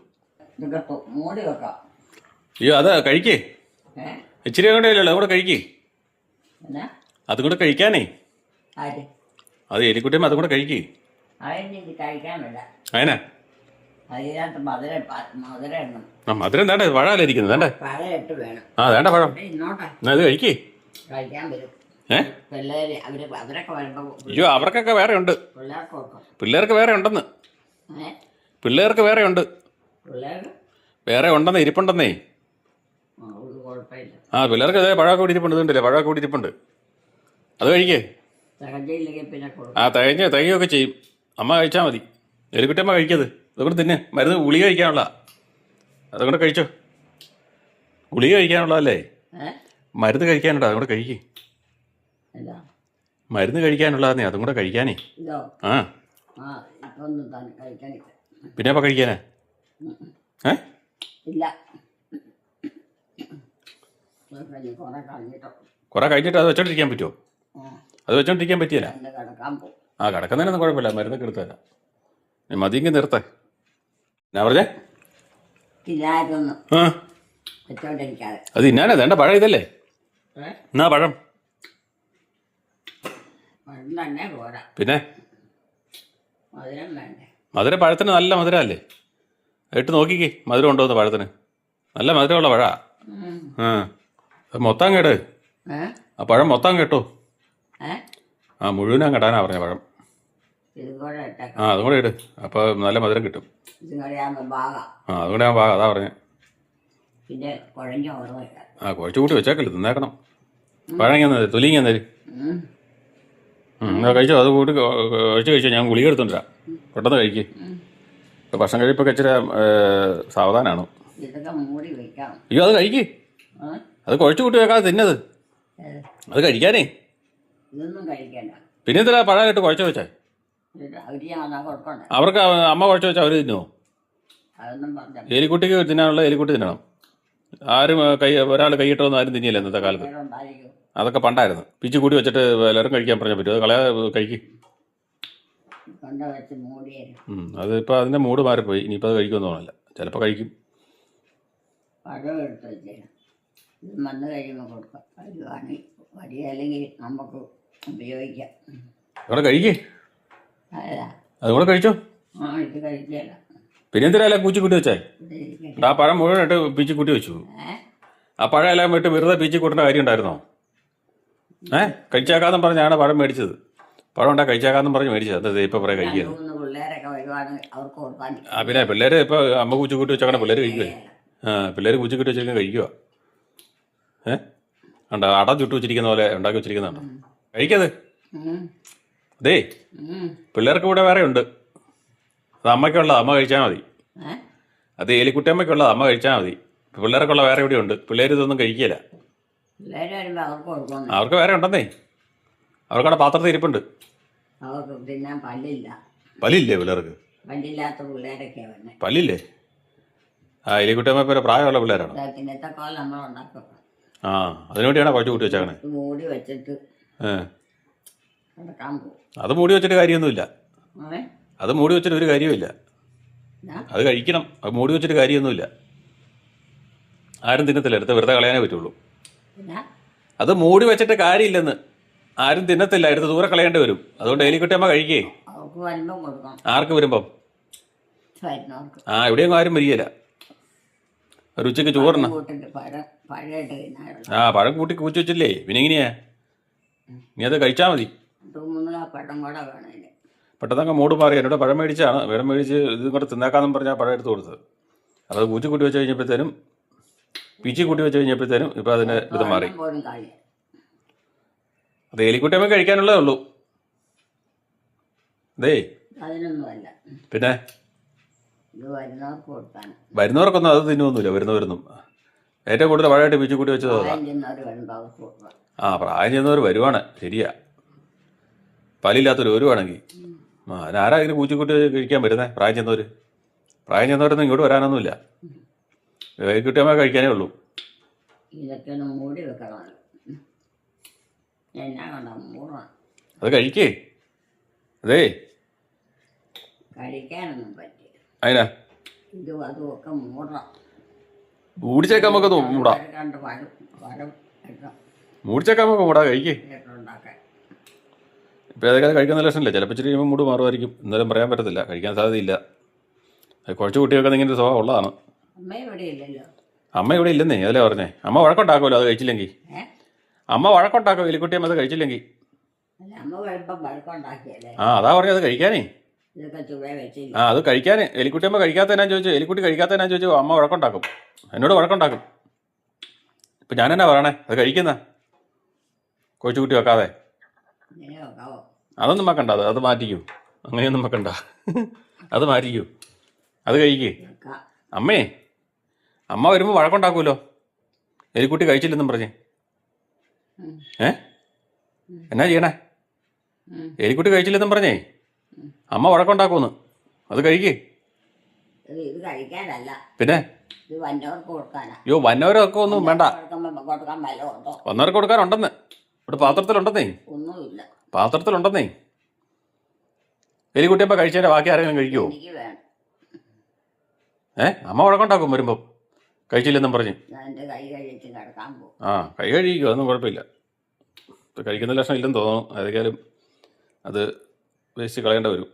അയ്യോ അതാ കഴിക്കേ. ഇച്ചിരി കൂടെയല്ലോ കൂടെ കഴിക്കേ. അതും കൂടെ കഴിക്കാനേ. അത് എലിക്കുട്ടിയമ്മ അതും കൂടെ കഴിക്കേ. കഴിക്കാനില്ല. അതിനാ അതിനകത്ത് മധുരം ഇടണം. ആ മധുരം വേണ്ടേ, പഴമല്ലേ ഇരിക്കുന്നത് വേണ്ടേ. പഴം ഇട്ട് വേണം. ആ വേണ്ട പഴം. ഇവിടെ ഇന്നോട്ടെ എന്നാ ഇത് കഴിക്കേ. കഴിക്കാൻ വരും ഏ പിള്ളേര്. അവരൊക്കെ വരുമ്പോൾ അയ്യോ അവർക്കൊക്കെ വേറെ ഉണ്ട്. പിള്ളേർക്ക് കൊടുക്കും. പിള്ളേർക്ക് വേറെ ഉണ്ടെന്ന്. പിള്ളേർക്ക് വേറെ ഉണ്ട്. പിള്ളേർക്ക് വേറെ ഉണ്ടെന്നേ, ഇരിപ്പുണ്ടെന്നേ. ഒരു കുഴപ്പമില്ല. ആ പിള്ളേർക്ക് അതേ പഴമൊക്കെ കൂടി ഇരിപ്പുണ്ട്. ഇതുണ്ടല്ലേ പഴമൊക്കെ കൂടി ഇരിപ്പുണ്ട്. അത് കഴിക്കേ. തികഞ്ഞില്ലെങ്കിൽ പിന്നെ കൊടുക്കും. ആ തികയൊക്കെ ചെയ്യും. അമ്മ കഴിച്ചാൽ മതി. എലിക്കുട്ടിയമ്മ കഴിക്കത്. അതുകൊണ്ട് തിന്നെ. മരുന്ന് ഗുളിക കഴിക്കാനുള്ള അതുകൊണ്ട് കഴിച്ചോ. ഗുളിക കഴിക്കാനുള്ളതല്ലേ, മരുന്ന് കഴിക്കാനുണ്ടോ, അതും കൂടെ കഴിക്കേ. എന്താ മരുന്ന് കഴിക്കാനുള്ളതാന്നേ, അതും കൂടെ കഴിക്കാനേ. ഇതോ? ആ ഇതൊന്നും തന്നെ കഴിക്കാനില്ല. പിന്നെ അപ്പം കഴിക്കാനാ? ഏ ഇല്ല, കുറെ കഴിഞ്ഞിട്ടോ. കുറെ കഴിഞ്ഞിട്ട് അത് വെച്ചോണ്ടിരിക്കാൻ പറ്റുമോ? അത് വെച്ചോണ്ടിരിക്കാൻ പറ്റിയല്ല. കിടക്കാൻ പോകും. ആ കിടക്കുന്നതിനൊന്നും കുഴപ്പമില്ല, മരുന്നൊക്കെ എടുത്തല്ല. മതിയെങ്കിൽ നിർത്തേ. എന്നാ പറഞ്ഞേ? ഇല്ലാതൊന്നും ആ വെച്ചോണ്ടിരിക്കാതെ. അത് ഇന്നാനേ വേണ്ട. പഴം ഇതല്ലേ. എന്നാ പഴം പഴം തന്നെ പോരാ, പിന്നെ മധുരം വേണ്ടേ. മധുര പഴത്തിന് നല്ല മധുരമല്ലേ. ഇട്ട് നോക്കിക്കേ മധുരം ഉണ്ടോന്ന് പഴത്തിന്. നല്ല മധുരമുള്ള പഴാ. അത് മൊത്തം കേട്. ആ പഴം മൊത്തം കേട്ടോ. ആ മുഴുവനും കേട്ടാനാ പറഞ്ഞ പഴം. ഇതും കൂടെ ഇട്ടേക്കാം. ആ അതും കൂടെ ഇട്. അപ്പോൾ നല്ല മധുരം കിട്ടും. ഇതും കൂടെ ആകുമ്പോൾ ഭാഗം. ആ അതുകൂടെ ഞാൻ അതാ പറഞ്ഞേ. പിന്നെ കുഴഞ്ഞ ഓർമ്മ വയ്ക്കാം. ആ കുഴച്ച് കൂട്ടി വെച്ചേക്കല്ലേ, തിന്നേക്കണം. പഴം ഇങ്ങനെ തൊലിങ്ങി എന്നേര്. എന്നാ കഴിച്ചോ. അത് കൂട്ടി കഴിച്ചോ. ഞാൻ ഗുളിക എടുത്തോണ്ടിരാ. പെട്ടെന്ന് കഴിക്ക്. ഇപ്പോൾ ഭക്ഷണം കഴിപ്പൊക്കെ ഇച്ചിരി സാവധാനമാണ്. ഇതൊക്കെ മൂടി വയ്ക്കാം. അയ്യോ അത് കഴിക്ക്. അത് കുഴച്ച് കൂട്ടി വെക്കാതെ തിന്നത്. അത് കഴിക്കാനേ. ഇതൊന്നും കഴിക്കണ്ട. പിന്നെ എന്തിനാ പഴമായിട്ട് കുഴച്ച് വെച്ചേ? അവര് ഞാൻ കൊടുക്കണ്ടേ. അവർക്ക് അമ്മ കുഴച്ച് വെച്ചാൽ അവർ തിന്നുമോ? അതൊന്നും പറഞ്ഞ എലിക്കുട്ടിക്ക് തിന്നാനുള്ള എലിക്കുട്ടി തിന്നണം. ആരും ഒരാൾ കൈയിട്ടൊന്നും ആരും തിന്നില്ല ഇന്നത്തെ കാലത്ത്. ഉണ്ടായിരിക്കും. അതൊക്കെ പണ്ടായിരുന്നു. പിച്ച് കൂടി വെച്ചിട്ട് എല്ലാവരും കഴിക്കാൻ പറഞ്ഞാൽ പറ്റും. അത് കളയാ കഴിക്ക്. കൊണ്ട വെച്ച് മൂടിയായിരുന്നു. അതിപ്പോൾ അതിൻ്റെ മൂഡ് മാറിപ്പോയി. ഇനിയിപ്പോൾ അത് കഴിക്കുമെന്ന് തോന്നില്ല. ചിലപ്പോൾ കഴിക്കും. പഴം എടുത്ത് വെച്ചേരും. ഇത് വന്ന് കഴിയുമ്പോൾ കൊടുക്കാം. വരുവാണെങ്കിൽ വരികയല്ലെങ്കിൽ നമുക്ക് ഉപയോഗിക്കാം. അവിടെ കഴിക്കേ. അതാ അതുകൂടെ കഴിച്ചോ. ഇത് കഴിക്കുകയല്ല. പിന്നെ എന്തിനാ കൂച്ചി കൂട്ടി വെച്ചേ? ആ പഴം മുഴുവനായിട്ട് പീച്ചി കൂട്ടി വെച്ചു. ആ പഴം എല്ലാം വിട്ട് വെറുതെ പീച്ചി കൂട്ടേണ്ട കാര്യം ഉണ്ടായിരുന്നോ? കഴിച്ചേക്കാന്നും പറഞ്ഞാണ് പഴം മേടിച്ചത്. പഴം ഉണ്ടാ കഴിച്ചേക്കാന്നും പറഞ്ഞ് മേടിച്ചത്. അത് ഇപ്പോൾ പറയാൻ കഴിക്കുന്നത്. പിള്ളേരൊക്കെ വരുവാണെങ്കിൽ അവർക്ക് കൊടുക്കാൻ. ആ പിന്നെ പിള്ളേർ ഇപ്പോൾ അമ്മ കൂച്ചി കൂട്ടി വെച്ചാൽ പിള്ളേർ കഴിക്കുമല്ലേ. പിള്ളേർ കൂച്ചി കൂട്ടി വെച്ചിരിക്കാൻ കഴിക്കുക. ഉണ്ടോ അട ചുട്ടു വെച്ചിരിക്കുന്ന പോലെ ഉണ്ടാക്കി വെച്ചിരിക്കുന്നുണ്ടോ? കഴിക്കത്. അതേ പിള്ളേർക്ക് ഇവിടെ വേറെ ഉണ്ട്. അത് അമ്മയ്ക്കുള്ളത് അമ്മ കഴിച്ചാൽ മതി. അത് എലിക്കുട്ടിയമ്മയ്ക്കുള്ളത് അമ്മ കഴിച്ചാൽ മതി. പിള്ളേർക്കുള്ള വേറെ ഇവിടെ ഉണ്ട്. പിള്ളേർ ഇതൊന്നും കഴിക്കില്ല. പിള്ളേർ വരുമ്പോൾ അവർക്ക് കൊടുക്കണം. അവർക്ക് വേറെ ഉണ്ടെന്നേ. അവർക്കവിടെ പാത്രത്തിൽ ഇരിപ്പുണ്ട്. അവർക്ക് തിന്നാൻ പല്ലില്ല. പല്ലില്ലേ പിള്ളേർക്ക്? പല്ലില്ലാത്ത പിള്ളേരൊക്കെയാണ് വരുന്നത്. പല്ലില്ലേ? ആ എലിക്കുട്ടിയമ്മ ഇപ്പോൾ പ്രായമുള്ള പിള്ളേരാണ്. പിന്നത്തെക്കാൾ നമ്മൾ ഉണ്ടാക്കും. ആ അതിനുവേണ്ടിയാണ് കുഴച്ച് കൂട്ടി വെച്ചേക്കണേ. മൂടി വെച്ചിട്ട് കിടക്കാൻ പോകും. അത് മൂടി വെച്ചിട്ട് കാര്യമൊന്നുമില്ല. അത് മൂടി വെച്ചിട്ട് ഒരു കാര്യവുമില്ല. അത് കഴിക്കണം. അത് മൂടി വെച്ചിട്ട് കാര്യമൊന്നുമില്ല. ആരും തിന്നത്തില്ല. എടുത്ത് വെറുതെ കളയാനേ പറ്റുള്ളൂ. അത് മൂടി വെച്ചിട്ട് കാര്യമില്ലെന്ന്. ആരും തിന്നത്തില്ല. എടുത്ത് ദൂരെ കളയേണ്ടി വരും. അതുകൊണ്ട് എലിക്കുട്ടിയമ്മ കഴിക്കേ. അവർക്ക് വരുമ്പം കൊടുക്കണം. ആർക്ക് വരുമ്പം? ഇവിടെയൊന്നും ആരും വരികയില്ല. ഒരു ഉച്ചയ്ക്ക് ചോറിന് പഴം കൂട്ടി കൂച്ചു വെച്ചില്ലേ. പിന്നെ എങ്ങനെയാ? നീ അത് കഴിച്ചാൽ മതി. പെട്ടെന്നൊക്കെ മൂട് മാറി. എന്നോട് പഴം മേടിച്ചാണ്. പഴം മേടിച്ച് ഇതും കൂടെ തിന്നേക്കാന്നും പറഞ്ഞാൽ പഴം എടുത്ത് കൊടുത്തത്. അപ്പോൾ അത് കൂച്ചി കൂട്ടി വെച്ച് കഴിഞ്ഞപ്പോഴത്തേനും പിച്ചി കൂട്ടി വെച്ച് കഴിഞ്ഞപ്പോഴത്തേനും ഇപ്പോൾ അതിൻ്റെ ഇത് മാറി. അത് എലിക്കുട്ടിയമ്മ കഴിക്കാനുള്ളതേ ഉള്ളൂ. അതേ പിന്നെ വരുന്നവർക്കൊന്നും അത് തിന്നുമൊന്നുമില്ല. വരുന്നവരൊന്നും ഏറ്റവും കൂടുതൽ പഴമായിട്ട് പിച്ചി കൂട്ടി വെച്ചത് അതാ. ആ പ്രായം ചെയ്യുന്നവർ വരുവാണ്. ശരിയാ. പല്ലില്ലാത്തവർ വരുവാണെങ്കിൽ ആരാ ഇതിന് കൂച്ചിക്കൂട്ടി കഴിക്കാൻ വരുന്നത്? പ്രായം ചെന്നവർ. പ്രായം ചെന്നവരൊന്നും ഇങ്ങോട്ട് വരാനൊന്നുമില്ല. കിട്ടിയമ്മ കഴിക്കാനേ ഉള്ളൂ. ഇതൊക്കെ മൂടി വെക്കണം. അത് കഴിക്കേ. അതേ കഴിക്കാനൊന്നും പറ്റില്ല. അതിനാ ഇതും അതുമൊക്കെ മൂടണം. മൂടിച്ചേക്കാൻ നമുക്ക് മൂടാം. മൂടിച്ചേക്കാൻ നമുക്ക് മൂടാ. കഴിക്കേ. ഇപ്പോൾ ഏതൊക്കെ കഴിക്കുന്ന ലക്ഷണില്ല. ചിലപ്പോൾ ഇച്ചിരി കഴിയുമ്പോൾ മൂട് മാറുമായിരിക്കും. എന്നാലും പറയാൻ പറ്റത്തില്ല. കഴിക്കാൻ സാധ്യതയില്ല. കുറച്ച് കുട്ടികൾക്ക് ഇങ്ങനെ ഒരു സ്വഭാവം ഉള്ളതാണ്. അമ്മ ഇവിടെ ഇല്ലല്ലോ. അമ്മ ഇവിടെ ഇല്ലെന്നേ, അതല്ലേ പറഞ്ഞേ. അമ്മ വഴക്കുണ്ടാക്കുമല്ലോ അത് കഴിച്ചില്ലെങ്കിൽ. ഏ അമ്മ വഴക്കുണ്ടാക്കും എലിക്കുട്ടിയമ്മ അത് കഴിച്ചില്ലെങ്കിൽ. അല്ല, അമ്മ വരുമ്പം വഴക്കുണ്ടാക്കിയല്ലേ. അതാ പറഞ്ഞത് അത് കഴിക്കാനേ. ഇതൊക്കെ ചുവ വെച്ചില്ല. അത് കഴിക്കാൻ എലിക്കുട്ടിയമ്മ കഴിക്കാത്തതിനാ ചോദിച്ചു. എലിക്കുട്ടി കഴിക്കാത്തതിനാ ചോദിച്ചു. അമ്മ വഴക്കുണ്ടാക്കും, എന്നോട് വഴക്കുണ്ടാക്കും. ഇപ്പം ഞാനെന്നാ പറയണേ, അത് കഴിക്കുന്ന കൊച്ചുകുട്ടി വെക്കാതെ. ഇങ്ങനെ വെക്കാവോ? അതൊന്നും വെക്കണ്ട, അത് മാറ്റിക്കൂ. അങ്ങനെയൊന്നും വെക്കണ്ട, അത് മാറ്റിക്കൂ. അത് കഴിക്കേ. വെക്കാം. അമ്മ വരുമ്പോൾ വഴക്കുണ്ടാക്കുമല്ലോ, എലിക്കുട്ടി കഴിച്ചില്ലെന്നും പറഞ്ഞേ. എന്നാ ചെയ്യണേ? എലിക്കുട്ടി കഴിച്ചില്ലെന്നും പറഞ്ഞേ അമ്മ വഴക്കുണ്ടാക്കുമെന്ന്. അത് കഴിക്കേ. ഇത് കഴിക്കാനല്ല, പിന്നെ ഇത് വന്നവർക്ക് കൊടുക്കാനാ. അയ്യോ, വന്നവരൊക്കെ ഒന്നും വേണ്ട. കൊടുക്കാൻ വില ഉണ്ടോ? വന്നവർക്ക് കൊടുക്കാനുണ്ടെന്ന്. ഇവിടെ പാത്രത്തിലുണ്ടെന്നേ. ഒന്നുമില്ല. പാത്രത്തിലുണ്ടെന്നേ. എലിക്കുട്ടിയമ്മ കഴിച്ചതിൻ്റെ ബാക്കി ആരെങ്കിലും കഴിക്കുമോ? എനിക്ക് വേണം. അമ്മ വഴക്കുണ്ടാക്കും വരുമ്പം കഴിച്ചില്ലെന്നും പറഞ്ഞ്. ഞാൻ എൻ്റെ കൈ കഴിച്ച് കിടക്കാൻ പോകും. കൈ കഴിക്കും, അതൊന്നും കുഴപ്പമില്ല. ഇപ്പം കഴിക്കുന്ന ലക്ഷണം ഇല്ലെന്ന് തോന്നുന്നു. ഏതൊക്കെയാലും അത് വേസ്റ്റ് കളയേണ്ട വരും.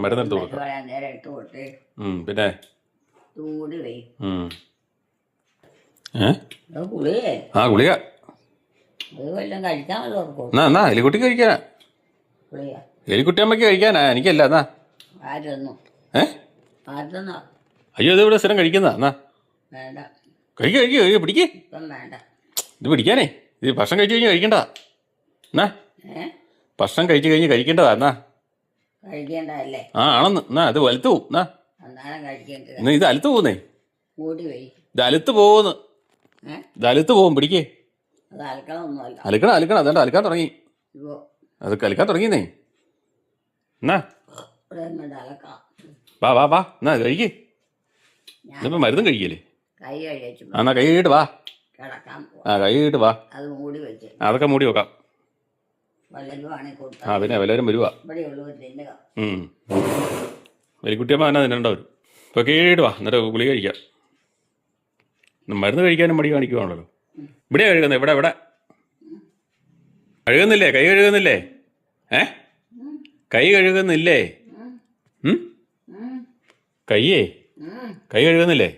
മരുന്നെടുത്ത് കൊടുക്കാം. നേരം ഇട്ട് കൊടുത്ത് പിന്നെ ചൂട് വേ ഗുളിക. ഗുളിക അത് വല്ലതും കഴിക്കാൻ വല്ലതും എന്നാ എലിക്കുട്ടി കഴിക്കാനാ. ഗുളിക എലിക്കുട്ടിയമ്മയ്ക്ക് കഴിക്കാനാ, എനിക്കല്ല. എന്നാ ആരൊന്നും ആരൊന്നോ. അയ്യോ, ഇത് ഇവിടെ സ്ഥിരം കഴിക്കുന്നതാ. എന്നാ വേണ്ട. കഴിക്കുക പിടിക്കേ. ഇപ്പം വേണ്ട. ഇത് പിടിക്കാനേ. ഇത് ഭക്ഷണം കഴിച്ച് കഴിഞ്ഞ് കഴിക്കണ്ടതാ. എന്നാ ഭക്ഷണം കഴിച്ച് കഴിഞ്ഞ് കഴിക്കേണ്ടതാ. എന്നാ കഴിക്കേണ്ടതല്ലേ? ആണെന്ന്. എന്നാ ഇത് വലുത്ത് പോവും. അന്നാലും കഴിക്കേണ്ടത്. എന്നാ ഇത് അലുത്ത് പോകുന്നേ. മൂടി വൈ. ഇത് അലുത്ത് പോകുന്നു. ഇത് അലുത്ത് പോവും. പിടിക്കേ. അത് അലക്കണമൊന്നുമല്ല. അലക്കണം. അതുകൊണ്ട് അലക്കാൻ തുടങ്ങി. അത് കലക്കാൻ തുടങ്ങിയെന്നേ. എന്നാ ഇവിടെ നിന്നിട്ട് അലക്കാം. വാ എന്നാ കഴിക്കേ. ഇതിപ്പോൾ മരുന്നും കഴിക്കല്ലേ. കൈ കഴിച്ചു എന്നാ കൈ കഴുകിയിട്ട് വാ. കിടക്കാൻ പോവാം. കൈ കഴുകിയിട്ട് വാ. അത് മൂടി വെച്ച് അതൊക്കെ മൂടി വെക്കാം. വല്ലതും ആണെങ്കിൽ കൊടുത്താൽ പിന്നെ വല്ലവരും വരുവാ. ഇവിടെ ഉള്ളവർ തിന്നുക. എലിക്കുട്ടിയമ്മ തന്നെ തിന്നേണ്ടവരും. ഇപ്പോൾ കഴുകിയിട്ട് വാ, എന്നിട്ട് ഗുളിക കഴിക്കാം. മരുന്ന് കഴിക്കാനും മടി കാണിക്കുവാണല്ലോ. ഇവിടെയാണ് കഴുകുന്നത്. ഇവിടെ കഴുകുന്നില്ലേ? കൈ കഴുകുന്നില്ലേ? കൈ കഴുകുന്നില്ലേ? കൈ കഴുകുന്നില്ലേ?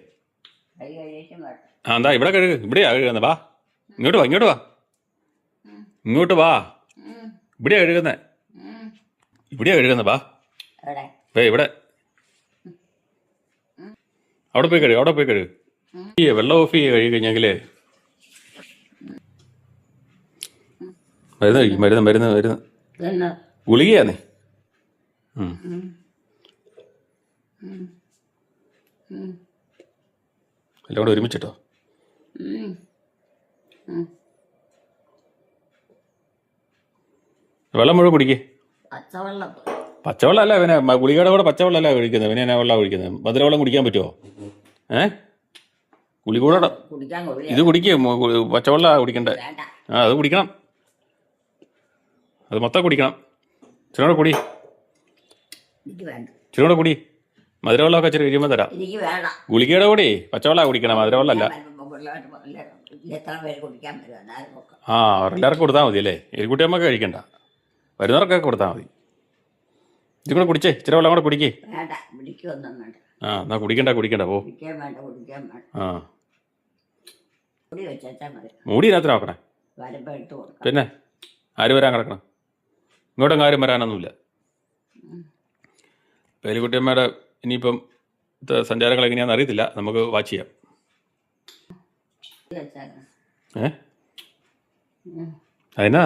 കൈ കഴിച്ചും വേണ്ട. എന്താ ഇവിടെ കഴുകു. ഇവിടെയാ കഴുകുന്നത്. വാ, ഇങ്ങോട്ട് വാ. ഇവിടെയാ കഴുകുന്നത്. ഇവിടെയാ കഴുകുന്നത്. വാ, ഇവിടെ അവിടെ പോയി കഴുകു. ഈ വെള്ളം ഓഫ് ചെയ്യുക കഴുകി കഴിഞ്ഞെങ്കിൽ മരുന്ന് ഗുളികയാന്നേ. എല്ലാം കൂടെ ഒരുമിച്ചിട്ടോ. വെള്ളം മുഴുവൻ കുടിക്കേ. പച്ചവെള്ളം അല്ല പിന്നെ ഗുളികയുടെ കൂടെ പച്ചവെള്ളം അല്ല കഴിക്കുന്നത്. പിന്നെ എന്നാ വെള്ളം കുടിക്കുന്നത്? മധുരവെള്ളം കുടിക്കാൻ പറ്റുമോ? ഗുളികൂടെ ഇത് കുടിക്കേ. പച്ചവെള്ളം കുടിക്കണ്ടേ? അത് കുടിക്കണം. അത് മൊത്തം കുടിക്കണം. ഇച്ചിരി കുടി. ഇച്ചിരി കുടി. മധുരവെള്ളമൊക്കെ ഇച്ചിരി കഴിയുമ്പോൾ തരാം. ഗുളികയുടെ കൂടി പച്ചവെള്ളം കുടിക്കണം, മധുരവെള്ളമല്ല. അവരെല്ലാവർക്കും കൊടുത്താൽ മതി അല്ലേ? എലിക്കുട്ടിയമ്മക്ക് കഴിക്കണ്ട, വരുന്നവർക്കൊക്കെ കൊടുത്താൽ മതി. ഇത് കൂടെ കുടിച്ചേ. ഇച്ചിരി വെള്ളം കൂടെ കുടിക്കേ. എന്നാ കുടിക്കണ്ട പോ. മൂടി ഇതിനകത്ത് നോക്കണേ. പിന്നെ ആര് വരാൻ കിടക്കണം? ഇങ്ങോട്ടും ആരും വരാനൊന്നുമില്ല. എലിക്കുട്ടിയമ്മയുടെ ഇനിയിപ്പം സഞ്ചാരങ്ങൾ എങ്ങനെയാണെന്ന് അറിയത്തില്ല. നമുക്ക് വാച്ച് ചെയ്യാം. എന്നാ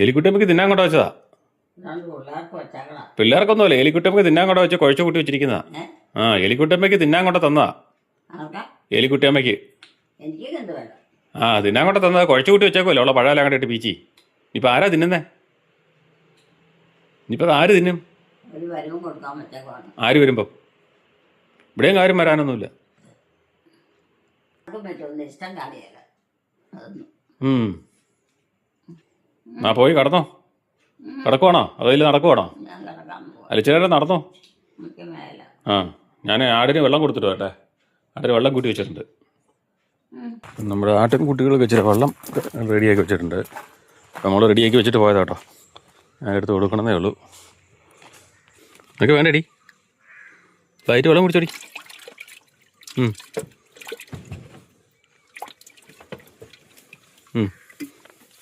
എലിക്കുട്ടിയമ്മക്ക് തിന്നാൻ കൊണ്ട വെച്ചതാ. പിള്ളേർക്കൊന്നുമല്ല, എലിക്കുട്ടിയമ്മക്ക് തിന്നാൻ കൊണ്ട വെച്ച് കുഴച്ചു കൂട്ടി വെച്ചിരിക്കുന്നതാ. എലിക്കുട്ടിയമ്മയ്ക്ക് തിന്നാൻ കൊണ്ട തന്നതാ. എലിക്കുട്ടിയമ്മയ്ക്ക് തിന്നാൻ കൊണ്ട തന്നതാ. കുഴച്ചു കൂട്ടി വെച്ചേക്കുമല്ലോ ഉള്ള പഴമെല്ലാം കണ്ടിട്ട് പീച്ചി. ഇനിയിപ്പോൾ ആരാ തിന്നുന്നേ? ഇനിയിപ്പോൾ ആര് തിന്നും? ആര് വരുമ്പം? ഇവിടെയും ആരും വരാനൊന്നുമില്ല. പോയി കടന്നോ? കിടക്കുവാണോ അതോ ഇല്ല നടക്കുവാണോ? അലിച്ചേരെ നടന്നോ? ഞാൻ ആടിന് വെള്ളം കൊടുത്തിട്ട് കേട്ടെ. ആടിന് വെള്ളം കൂട്ടി വെച്ചിട്ടുണ്ട്. നമ്മുടെ ആട്ടിൻ കുട്ടികൾക്ക് ഇച്ചിരി വെള്ളം റെഡിയാക്കി വെച്ചിട്ടുണ്ട്. നമ്മൾ റെഡിയാക്കി വെച്ചിട്ട് പോയതാ കേട്ടോ. ഞാൻ എടുത്ത് കൊടുക്കണമെന്നേ ഉള്ളൂ. നിനക്ക് വേണ്ടടി, വയറ്റ് വെള്ളം കുടിച്ചോടി.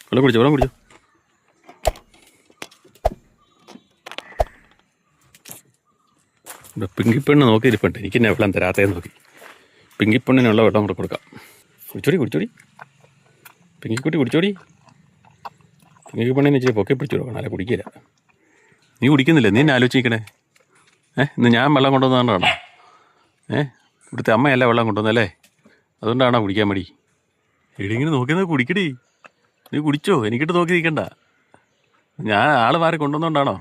വെള്ളം കുടിച്ചോ, വെള്ളം കുടിച്ചോ. ഇവിടെ പിങ്കിപ്പെണ്ണ് നോക്കിയിരിപ്പുണ്ട്, എനിക്ക് എന്നെ വെള്ളം തരാത്തേന്ന് നോക്കി. പിങ്കിപ്പെണ്ണിനുള്ള വെള്ളം കൂടെ കൊടുക്കാം. കുടിച്ചോടി. പിങ്കിക്കുട്ടി കുടിച്ചോടി. പിങ്കിപ്പെണ്ണിന് ഇച്ചിരി പൊക്കി പിടിച്ചു കൊടുക്കണം, അല്ല കുടിക്കില്ല. നീ കുടിക്കുന്നില്ല, നീ എന്നെ ആലോചിക്കണേ. ഇന്ന് ഞാൻ വെള്ളം കൊണ്ടുവന്നതാണോ? ഇവിടുത്തെ അമ്മയല്ല വെള്ളം കൊണ്ടുവന്നല്ലേ, അതുകൊണ്ടാണോ കുടിക്കാൻ മടി? എടിങ്ങനെ നോക്കിയെന്നാൽ കുടിക്കടി. നീ കുടിച്ചോ, എനിക്കിട്ട് നോക്കി നിൽക്കണ്ട. ഞാൻ ആൾ മാറി കൊണ്ടുവന്നുകൊണ്ടാണോ?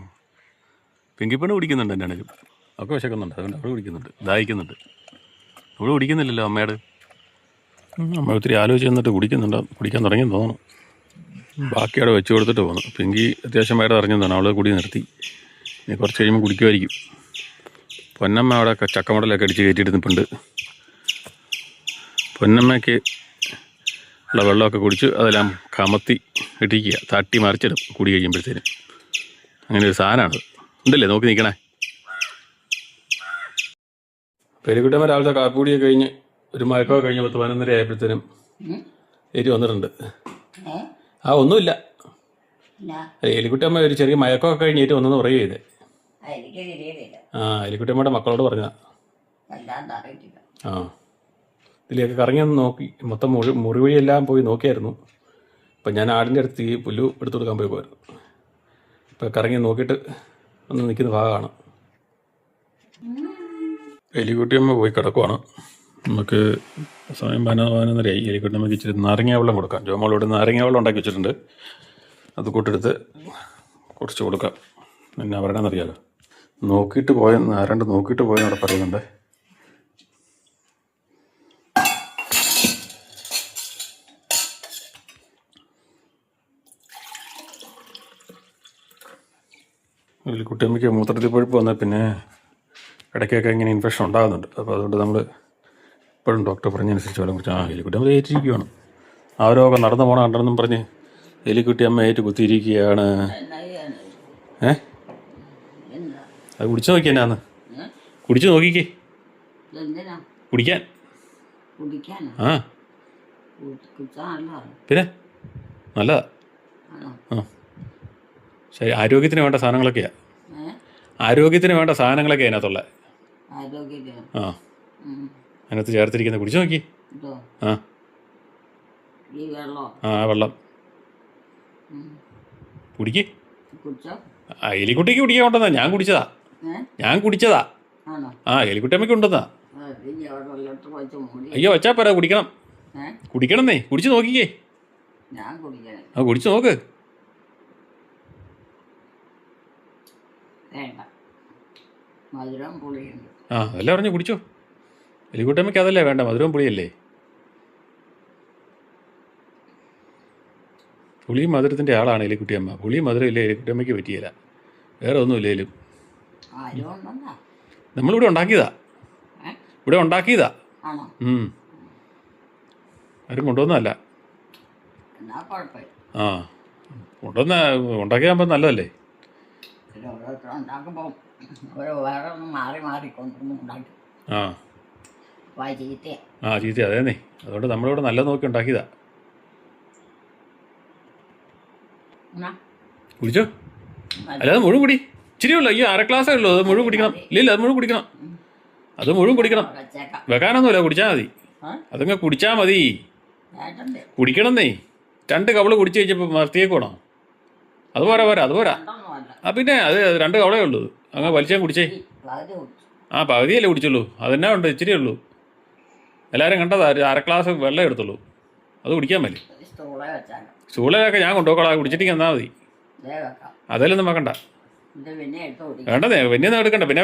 പെങ്കിപ്പെണ്ണ് കുടിക്കുന്നുണ്ട് എൻ്റെ ആണെങ്കിലും, ഒക്കെ വിശക്കുന്നുണ്ട്, അതുകൊണ്ട് അവൾ കുടിക്കുന്നുണ്ട്, ദാഹിക്കുന്നുണ്ട്. അവൾ കുടിക്കുന്നില്ലല്ലോ അമ്മയോട്. അമ്മ ഒത്തിരി ആലോചിച്ച് തന്നിട്ട് കുടിക്കാൻ തുടങ്ങിയെന്ന് തോന്നണം. ബാക്കി അവിടെ വെച്ച് കൊടുത്തിട്ട് പോന്നു. പെങ്കി അത്യാവശ്യം വയറ് അറിഞ്ഞതാണ്, അവളെ കൂടി നിർത്തി. ഇനി കുറച്ച് കഴിയുമ്പോൾ കുടിക്കുമായിരിക്കും. പൊന്നമ്മ അവിടെ ചക്കമടലൊക്കെ അടിച്ച് കയറ്റിയിട്ട് നിൽപ്പുണ്ട്. പൊന്നമ്മയ്ക്ക് ഉള്ള വെള്ളമൊക്കെ കുടിച്ച് അതെല്ലാം കമത്തി ഇട്ടിക്കുക, തട്ടി മറിച്ചിടും കുടി കഴിയുമ്പോഴത്തേനും. അങ്ങനെ ഒരു സാധനമാണത്. ഉണ്ടല്ലേ, നോക്കി നിൽക്കണേ. പെരുകുട്ടമ്മ രാവിലത്തെ കാപ്പിപ്പൊടിയൊക്കെ കഴിഞ്ഞ് ഒരു മയക്കമൊക്കെ കഴിഞ്ഞ് 11:30 ആയപ്പോഴത്തേനും എരി വന്നിട്ടുണ്ട്. ഒന്നുമില്ല, എലിക്കുട്ടമ്മ ഒരു ചെറിയ മയക്കമൊക്കെ കഴിഞ്ഞിട്ട് വന്നെന്ന് പറയുക ചെയ്തേ. എലിക്കുട്ടമ്മയുടെ മക്കളോട് പറഞ്ഞതാ. ഇതിലേക്ക് കറങ്ങിയൊന്ന് നോക്കി, മൊത്തം മുറിവഴിയെല്ലാം പോയി നോക്കിയായിരുന്നു. അപ്പം ഞാൻ ആടിൻ്റെ അടുത്ത് ഈ പുല്ല് എടുത്തു കൊടുക്കാൻ പോയിരുന്നു. ഇപ്പം കറങ്ങി നോക്കിയിട്ട് ഒന്ന് നിൽക്കുന്ന ഭാഗമാണ്. എലിക്കുട്ടിയമ്മ പോയി കിടക്കുവാണ്. നമുക്ക് സമയം 11:30 ആയി. എലിക്കുട്ടിയമ്മക്ക് ഇച്ചിരി നാരങ്ങ വെള്ളം കൊടുക്കാം. ജോമോളോട് നാരങ്ങ വെള്ളം ഉണ്ടാക്കി വെച്ചിട്ടുണ്ട്, അത് കൂട്ടെടുത്ത് കുറച്ച് കൊടുക്കാം. പിന്നെ പറയണമെന്നറിയാലോ, നോക്കിയിട്ട് പോയെന്ന് അവിടെ പറയുന്നുണ്ട്. എലിക്കുട്ടിയമ്മയ്ക്ക് മൂത്രത്തിൽ പഴുപ്പ് വന്നാൽ പിന്നെ ഇടയ്ക്കൊക്കെ ഇങ്ങനെ ഇൻഫെക്ഷൻ ഉണ്ടാകുന്നുണ്ട്. അപ്പോൾ അതുകൊണ്ട് നമ്മൾ ഇപ്പോഴും ഡോക്ടർ പറഞ്ഞതനുസരിച്ച് വെള്ളം കുടിച്ച് എലിക്കുട്ടിയമ്മ ഏറ്റിരിക്കുകയാണ്. ആ രോഗം നടന്നു പോകണം കണ്ടെന്നും പറഞ്ഞ് എലിക്കുട്ടിയമ്മ ഏറ്റ് കുത്തിയിരിക്കുകയാണ്. അത് കുടിച്ചു നോക്കി എന്നാന്ന്, കുടിച്ചു നോക്കിക്കേ. കുടിക്കാൻ പിന്നെ നല്ലതാ. ശരി, ആരോഗ്യത്തിന് വേണ്ട സാധനങ്ങളൊക്കെയാ. ആരോഗ്യത്തിന് വേണ്ട സാധനങ്ങളൊക്കെ അതിനകത്തുള്ള അതിനകത്ത് ചേർത്തിരിക്കുന്നത്. കുടിച്ചു നോക്കി. വെള്ളം കുടിക്ക്. എലിക്കുട്ടിക്ക് കുടിക്കാൻ കൊണ്ടുവന്നാ, ഞാൻ കുടിച്ചതാ. എലിക്കുട്ടിയമ്മയ്ക്ക് കൊണ്ടുവന്നാ. അയ്യോ വെച്ചാ പോരാ, കുടിക്കണമെന്നേ. കുടിച്ചു നോക്കിക്കേ. കുടിച്ചു നോക്ക്. അതല്ലേ പറഞ്ഞു, കുടിച്ചോ. എലിക്കുട്ടമ്മയ്ക്ക് അതല്ലേ വേണ്ട, മധുരവും പുളിയല്ലേ. പുളിയും മധുരത്തിൻ്റെ ആളാണ് എലിക്കുട്ടിയമ്മ. പുളിയും മധുരം ഇല്ലേ എലിക്കുട്ടിയമ്മയ്ക്ക് പറ്റിയില്ല. വേറെ ഒന്നും ഇല്ലേലും നമ്മളിവിടെ ഉണ്ടാക്കിയതാ. ആരും കൊണ്ടുവന്നതല്ല. ഉണ്ടാക്കിയാകുമ്പോൾ നല്ലതല്ലേ. ചീത്ത അതേന്നേ. അതുകൊണ്ട് നമ്മളിവിടെ നല്ലത് നോക്കി ഉണ്ടാക്കിയതാ. കുടിച്ചോ. അല്ലാതെ മുഴുവൻ കുടി. ഇച്ചിരിയുള്ളൂ. ഈ 1/2 ഗ്ലാസ്സേ ഉള്ളൂ. അത് മുഴുവൻ കുടിക്കണം. ഇല്ല, അത് മുഴുവൻ കുടിക്കണം. വെക്കാനൊന്നുമില്ല, കുടിച്ചാൽ മതി. അതങ്ങ് കുടിച്ചാൽ മതി. കുടിക്കണമെന്നേ. 2 കവള് കുടിച്ച് കഴിഞ്ഞപ്പോൾ നിർത്തിയേക്കോണോ? അത് പോരാ. പിന്നെ അത് 2 കവളേ ഉള്ളൂ. അങ്ങ് വലിച്ചാൽ കുടിച്ചേ. പകുതിയല്ലേ കുടിച്ചുള്ളൂ. അതെന്നാ ഉണ്ട്, ഇച്ചിരിയേ ഉള്ളൂ. എല്ലാവരും കണ്ടതാ. 1/2 ഗ്ലാസ് വെള്ളം എടുത്തുള്ളൂ. അത് കുടിക്കാൻ മതി. സ്റ്റൂളിലൊക്കെ ഞാൻ കൊണ്ടുപോക്കോളാം. കുടിച്ചിട്ട് എന്നാൽ മതി. അതിലൊന്നും വെക്കണ്ട. വേണ്ടതേ, പിന്നെയൊന്നും എടുക്കണ്ട. പിന്നെ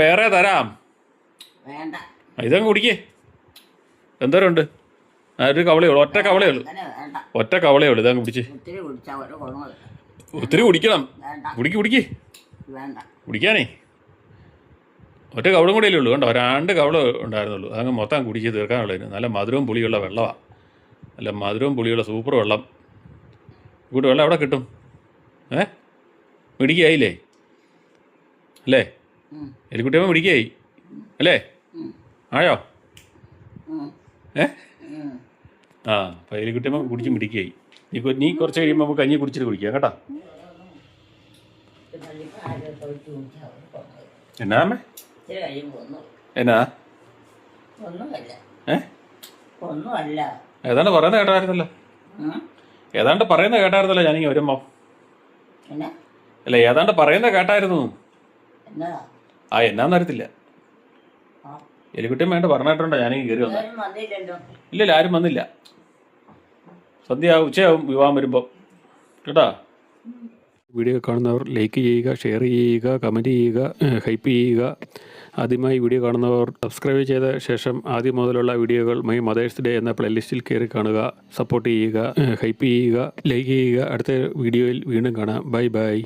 വേറെ തരാം. ഇതങ്ങ് കുടിക്കേ. എന്തോരം ഉണ്ട്? ഒരു കവളേ ഉള്ളൂ. ഒറ്റ കവളേ ഉള്ളൂ. ഇതങ്ങ് കുടിച്ച്. ഒത്തിരി കുടിക്കണം. കുടിക്കേ. കുടിക്കാനേ ഒറ്റ കവളും കൂടിയല്ലേ ഉള്ളൂ. കണ്ടോ, 2 കവള ഉണ്ടായിരുന്നുള്ളൂ. അതങ്ങ് മൊത്തം കുടിച്ച് തീർക്കാനുള്ളതിന്. നല്ല മധുരവും പുളിയുള്ള വെള്ളമാണ്. നല്ല മധുരവും പുളിയുള്ള സൂപ്പർ വെള്ളം. വെള്ളം എവിടെ കിട്ടും? മിടിക്കായില്ലേ അല്ലേ? ഉം. എലിക്കുട്ടിയമ്മ മിടിക്കായി അല്ലേ? ഉം. ആയോ? ഉം. ഏ ഉം. ആ അപ്പോൾ എലിക്കുട്ടിയമ്മ കുടിച്ച് മിടിക്കായി. നീ കുറച്ച് കഴിയുമ്പോൾ നമുക്ക് കഞ്ഞി കുടിച്ചിട്ട് കുടിക്കാം കേട്ടോ. എന്നാ അമ്മേ? ഇച്ചിരി കഴിയുമ്പോൾ എന്നാ ഒന്നുമല്ല. ഏ ഒന്നുമല്ല. ഏതാണ്ട് പറയുന്നത് കേട്ടായിരുന്നല്ലോ. ഉം. ഏതാണ്ട് പറയുന്നത് കേട്ടായിരുന്നല്ലോ ഞാനിങ്ങനെ വരുമ്പോൾ. എന്നാ അല്ല ഏതാണ്ട് പറയുന്നത് കേട്ടായിരുന്നു. എന്നാ എന്നാന്ന് അറിയത്തില്ല. ആ എലിക്കുട്ടിയമ്മ വേണ്ട പറഞ്ഞിട്ടുണ്ടോ ഞാനിങ്ങനെ കയറി വന്നത്? ആരും വന്നില്ലല്ലോ. ഇല്ലല്ല ആരും വന്നില്ല. സന്ധ്യ ഉച്ചയാവും വിവാഹം വരുമ്പോൾ കേട്ടോ. വീഡിയോ കാണുന്നവർ ലൈക്ക് ചെയ്യുക, ഷെയർ ചെയ്യുക, കമൻറ്റ് ചെയ്യുക, ഹൈപ്പ് ചെയ്യുക. ആദ്യമായി വീഡിയോ കാണുന്നവർ സബ്സ്ക്രൈബ് ചെയ്ത ശേഷം ആദ്യം മുതലുള്ള വീഡിയോകൾ മൈ മദേഴ്സ് ഡേ എന്ന പ്ലേലിസ്റ്റിൽ കയറി കാണുക. സപ്പോർട്ട് ചെയ്യുക, ഹൈപ്പ് ചെയ്യുക, ലൈക്ക് ചെയ്യുക. അടുത്ത വീഡിയോയിൽ വീണ്ടും കാണാം. Bye bye.